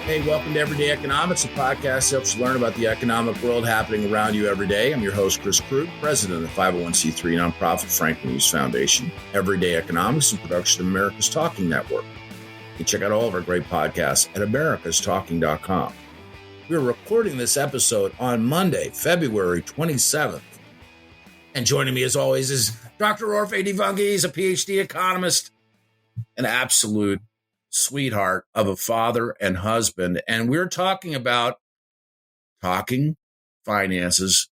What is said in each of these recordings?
Hey, welcome to Everyday Economics, a podcast that helps you learn about the economic world happening around you every day. I'm your host, Chris Krug, president of the 501c3 nonprofit Franklin Hughes Foundation. Everyday Economics is a production of America's Talking Network. You can check out all of our great podcasts at americastalking.com. We're recording this episode on Monday, February 27th. And joining me, as always, is Dr. Orphe Divounguy. He's a PhD economist, an absolute sweetheart of a father and husband. And we're talking about talking finances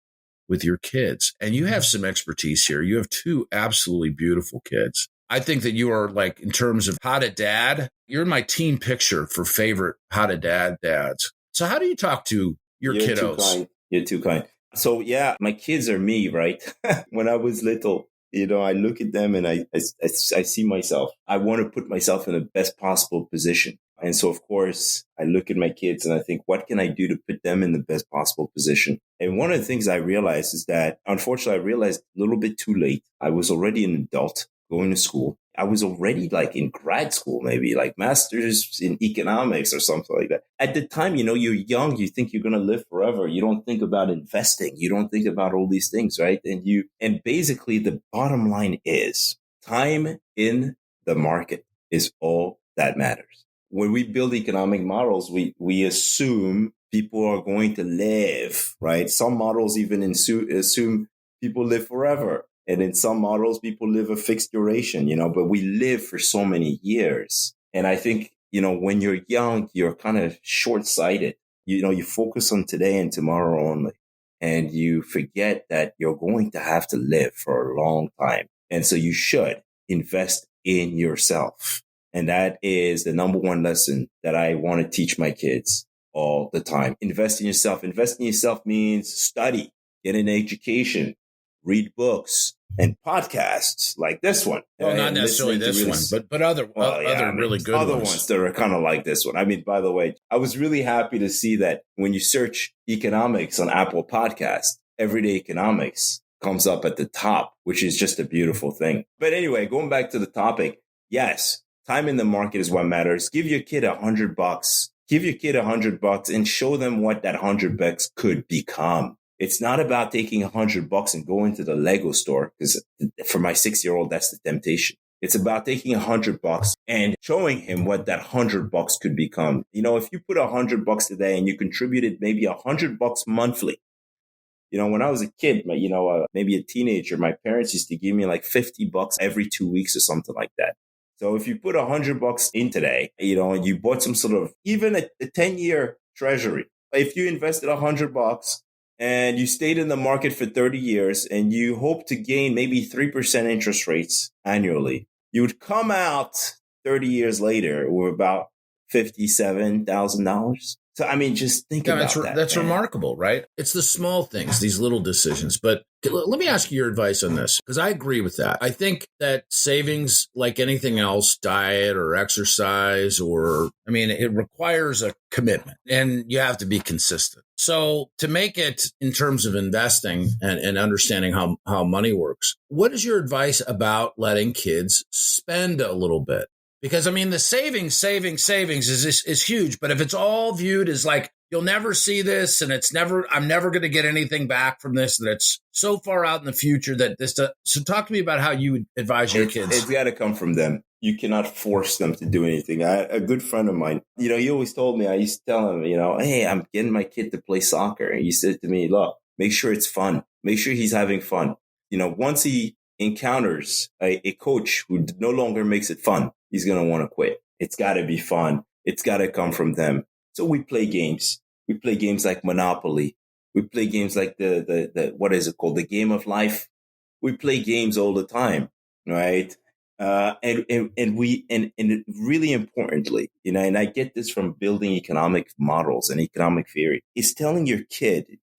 with your kids. And you have some expertise here. You have two absolutely beautiful kids. I think that you are, like, in terms of how to dad, you're in my team picture for favorite how to dad dads. So how do you talk to your kiddos? You're too kind. So yeah, my kids are me, right? When I was little, I look at them and I see myself. I want to put myself in the best possible position. And so, of course, I look at my kids and I think, what can I do to put them in the best possible position? And one of the things I realized is that, unfortunately, I realized a little bit too late. I was already an adult going to school. I was already like in grad school, maybe like master's in economics or something like that. At the time, you're young, you think you're going to live forever. You don't think about investing. You don't think about all these things, right? And basically the bottom line is time in the market is all that matters. When we build economic models, we assume people are going to live, right? Some models even assume people live forever. And in some models, people live a fixed duration, but we live for so many years. And I think, when you're young, you're kind of short-sighted. You focus on today and tomorrow only. And you forget that you're going to have to live for a long time. And so you should invest in yourself. And that is the number one lesson that I want to teach my kids all the time. Invest in yourself. Invest in yourself means study, get an education, read books and podcasts like this one. Well, not necessarily this one, but other really good other ones that are kind of like this one. I mean, by the way, I was really happy to see that when you search economics on Apple Podcasts, Everyday Economics comes up at the top, which is just a beautiful thing. But anyway, going back to the topic, yes, time in the market is what matters. Give your kid $100. Give your kid $100 and show them what that $100 could become. It's not about taking $100 and going to the Lego store, because for my 6-year-old, that's the temptation. It's about taking $100 and showing him what that $100 could become. If you put $100 today and you contributed maybe $100 monthly, when I was a kid, maybe a teenager, my parents used to give me like $50 every 2 weeks or something like that. So if you put $100 in today, and you bought some sort of, even a 10-year treasury, if you invested $100 and you stayed in the market for 30 years and you hope to gain maybe 3% interest rates annually, you would come out 30 years later with about $57,000. So, I mean, just think about that. That's remarkable, right? It's the small things, these little decisions. But let me ask you your advice on this, because I agree with that. I think that savings, like anything else, diet or exercise, it requires a commitment and you have to be consistent. So to make it in terms of investing and understanding how money works, what is your advice about letting kids spend a little bit? Because, the savings is huge. But if it's all viewed as like, you'll never see this and I'm never going to get anything back from this, that it's so far out in the future that so talk to me about how you would advise your kids. It's got to come from them. You cannot force them to do anything. A good friend of mine, he always told me, I used to tell him, hey, I'm getting my kid to play soccer. And he said to me, look, make sure it's fun. Make sure he's having fun. Once he encounters a coach who no longer makes it fun, he's going to want to quit. It's got to be fun. It's got to come from them. So we play games. We play games like Monopoly. We play games like the what is it called? The game of life. We play games all the time, right? And really importantly, and I get this from building economic models and economic theory, is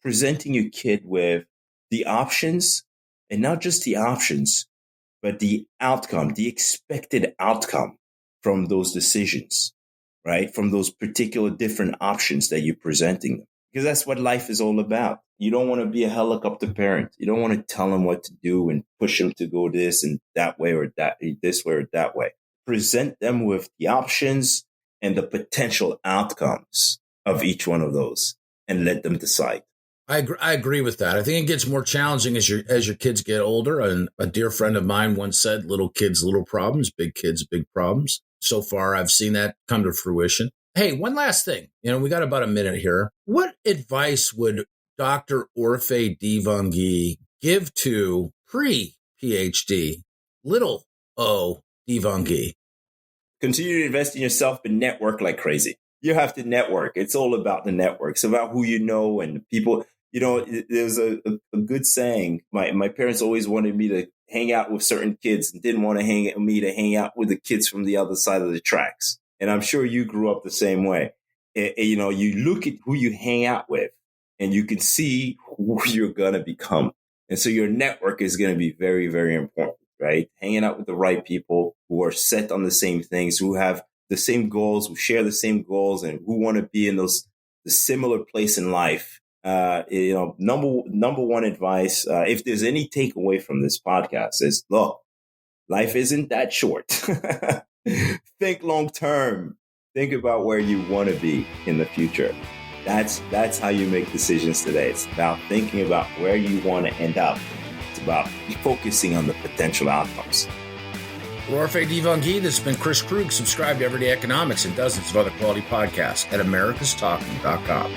presenting your kid with the options, and not just the options, but the outcome, the expected outcome from those decisions, right? From those particular different options that you're presenting them. Because that's what life is all about. You don't want to be a helicopter parent. You don't want to tell them what to do and push them to go this and that way or this way or that way. Present them with the options and the potential outcomes of each one of those and let them decide. I agree with that. I think it gets more challenging as your kids get older. And a dear friend of mine once said, little kids, little problems, big kids, big problems. So far, I've seen that come to fruition. Hey, one last thing. We got about a minute here. What advice would Dr. Orphe Divounguy give to pre-PhD, little O Divounguy? Continue to invest in yourself, but network like crazy. You have to network. It's all about the network. It's about who you know and the people. There's a good saying. My parents always wanted me to hang out with certain kids and didn't want to hang out with the kids from the other side of the tracks. And I'm sure you grew up the same way. You look at who you hang out with and you can see who you're going to become. And so your network is going to be very, very important, right? Hanging out with the right people who are set on the same things, who have the same goals, who share the same goals, and who want to be in the similar place in life. Number one advice, if there's any takeaway from this podcast, is look, life isn't that short. Think long term. Think about where you want to be in the future. That's how you make decisions today. It's about thinking about where you want to end up. It's about focusing on the potential outcomes. For Orphe Divounguy, this has been Chris Krug. Subscribe to Everyday Economics and dozens of other quality podcasts at americastalking.com.